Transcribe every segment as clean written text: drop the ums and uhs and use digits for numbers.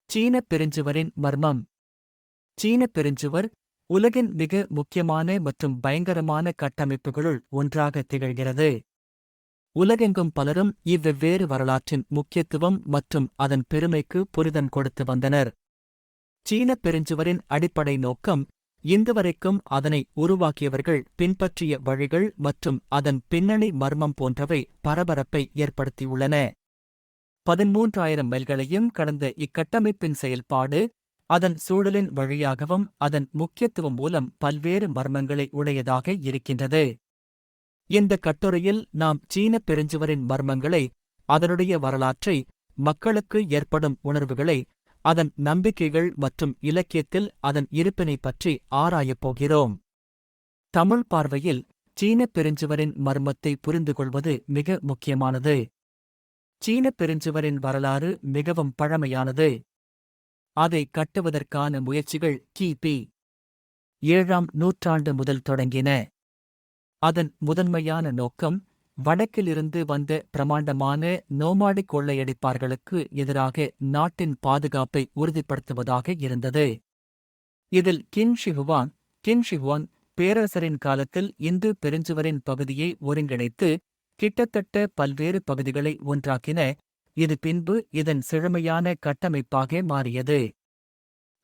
சீனப் பெருஞ்சுவரின் மர்மம். சீனப் பெருஞ்சுவர் உலகின் மிக முக்கியமான மற்றும் பயங்கரமான கட்டமைப்புகளுள் ஒன்றாக திகழ்கிறது. உலகெங்கும் பலரும் இவ்வெவ்வேறு வரலாற்றின் முக்கியத்துவம் மற்றும் அதன் பெருமைக்கு புரிதம் கொடுத்து வந்தனர். சீனப் பெருஞ்சுவரின் அடிப்படை நோக்கம், இன்றுவரைக்கும் அதனை உருவாக்கியவர்கள் பின்பற்றிய வழிகள் மற்றும் அதன் பின்னணி மர்மம் போன்றவை பரபரப்பை ஏற்படுத்தியுள்ளன. 13,000 மைல்களையும் கடந்த இக்கட்டமைப்பின் செயல்பாடு, அதன் சூழலின் வழியாகவும் அதன் முக்கியத்துவம் மூலம் பல்வேறு மர்மங்களை உடையதாக இருக்கின்றது. இந்த கட்டுரையில் நாம் சீனப் பெருஞ்சுவரின் மர்மங்களை, அதனுடைய வரலாற்றை, மக்களுக்கு ஏற்படும் உணர்வுகளை, அதன் நம்பிக்கைகள் மற்றும் இலக்கியத்தில் அதன் இருப்பினை பற்றி ஆராயப் போகிறோம். தமிழ் பார்வையில் சீனப் பெருஞ்சுவரின் மர்மத்தை புரிந்துகொள்வது மிக முக்கியமானது. சீனப் பெருஞ்சுவரின் வரலாறு மிகவும் பழமையானது. அதை கட்டுவதற்கான முயற்சிகள் கிபி 7ஆம் நூற்றாண்டு முதல் தொடங்கின. அதன் முதன்மையான நோக்கம், வடக்கிலிருந்து வந்த பிரமாண்டமான நோமாடிக் கொள்ளையடிப்பார்களுக்கு எதிராக நாட்டின் பாதுகாப்பை உறுதிப்படுத்துவதாக இருந்தது. இதில் கின் ஷிகுவான் பேரரசரின் காலத்தில் இந்து பெருஞ்சுவரின் பகுதியை ஒருங்கிணைத்து கிட்டத்தட்ட பல்வேறு பகுதிகளை ஒன்றாக்கின. இது பின்பு இதன் செழுமையான கட்டமைப்பாக மாறியது.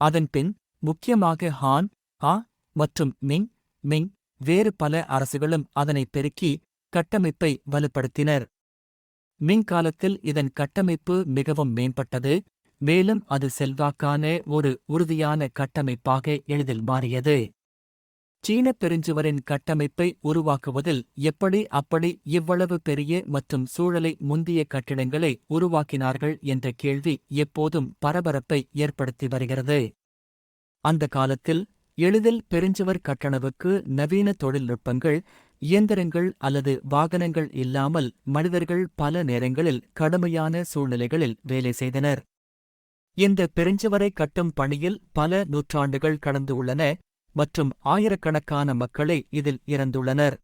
அதன்பின் முக்கியமாக ஹான், மற்றும் மிங் வேறு பல அரசுகளும் அதனை பெருக்கி கட்டமைப்பை வலுப்படுத்தினர். மிங் காலத்தில் இதன் கட்டமைப்பு மிகவும் மேம்பட்டது, மேலும் அது செல்வாக்கான ஒரு உறுதியான கட்டமைப்பாக எளிதில் மாறியது. சீனப் பெருஞ்சுவரின் கட்டமைப்பை உருவாக்குவதில் அப்படி இவ்வளவு பெரிய மற்றும் சூழலை முந்திய கட்டிடங்களை உருவாக்கினார்கள் என்ற கேள்வி எப்போதும் பரபரப்பை ஏற்படுத்தி வருகிறது. அந்த காலத்தில் எளிதில் பெருஞ்சுவர் கட்டளவுக்கு நவீன தொழில்நுட்பங்கள், இயந்திரங்கள் அல்லது வாகனங்கள் இல்லாமல் மனிதர்கள் பல நேரங்களில் கடுமையான சூழ்நிலைகளில் வேலை செய்தனர். இந்த பெருஞ்சுவரை கட்டும் பணியில் பல நூற்றாண்டுகள் கடந்து உள்ளன மற்றும் ஆயிரக்கணக்கான மக்களே இதில் இறந்துள்ளனர்.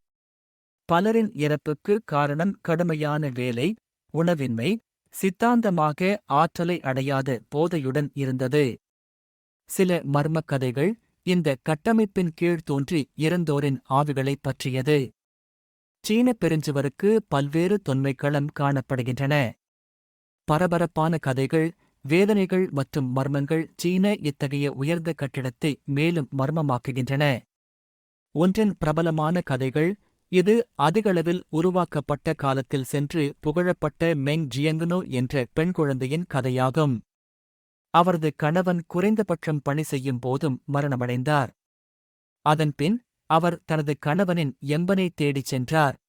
பலரின் இறப்புக்கு காரணம் கடுமையான வேலை, உணவின்மை, சித்தாந்தமாக ஆற்றலை அடையாத போதையுடன் இருந்தது. சில மர்மக் கதைகள் இந்த கட்டமைப்பின் கீழ் தோன்றி இறந்தோரின் ஆவிகளைப் பற்றியது. சீனப் பெருஞ்சுவருக்கு பல்வேறு தொன்மைக்களம் காணப்படுகின்றன. பரபரப்பான கதைகள், வேதனைகள் மற்றும் மர்மங்கள் சீன இத்தகைய உயர்ந்த கட்டிடத்தை மேலும் மர்மமாக்குகின்றன. ஒன்றின் பிரபலமான கதைகள், இது அதிகளவில் உருவாக்கப்பட்ட காலத்தில் சென்று புகழப்பட்ட மெங் ஜியங்குனோ என்ற பெண் குழந்தையின் கதையாகும். அவரது கணவன் குறைந்தபட்சம் பணி செய்யும் போதும் மரணமடைந்தார். அதன்பின் அவர் தனது கணவனின் எம்பனை தேடிச் சென்றார்.